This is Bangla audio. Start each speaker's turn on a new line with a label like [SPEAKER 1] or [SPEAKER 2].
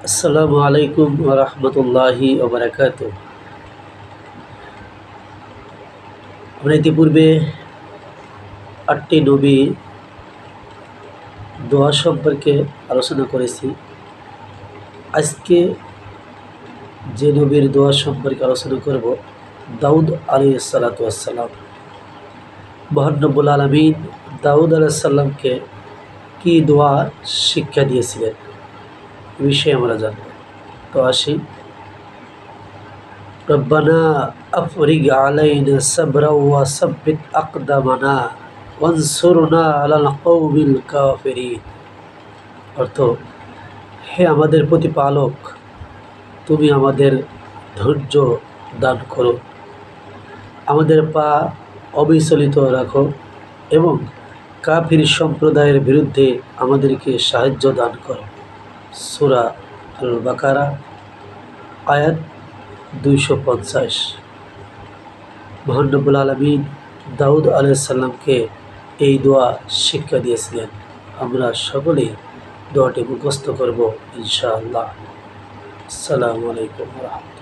[SPEAKER 1] আসসালামু আলাইকুম ওয়া রাহমাতুল্লাহি ওয়া বারাকাতুহু। আমরা ইতিপূর্বে 8টি নবী দোয়া সম্পর্কে আলোচনা করেছি। আজকে যে নবীর দোয়া সম্পর্কে আলোচনা করব, দাউদ আলাইহিস সালাতু ওয়াস সালাম। মহান রব্বুল আলামিন দাউদ আলাইহিস সালামকে কি দোয়া শিক্ষা দিয়েছিলেন এ বিষয়ে আমরা জানব। তো আসি। রব্বানা আফরিগ আলাইনা সাবরা ওয়া সাব্বিত আকদামানা ওয়ানসুরনা আলাল কওমিল কাফিরিন। অর্থ, হে আমাদের প্রতিপালক, তুমি আমাদের ধৈর্য দান করো, আমাদের পা অবিচলিত রাখো এবং কাফির সম্প্রদায়ের বিরুদ্ধে আমাদেরকে সাহায্য দান করো। সূরা আল বাকারা আয়াত 250। মহান রব্বুল আলামিন দাউদ আলাইহিস সালামকে এই দোয়া শিক্ষা দিয়েছিলেন। আমরা সকলেই দোয়াটি মুখস্থ করব ইনশাআল্লাহ। আসসালামু আলাইকুম ওয়া রাহমাতুল্লাহ।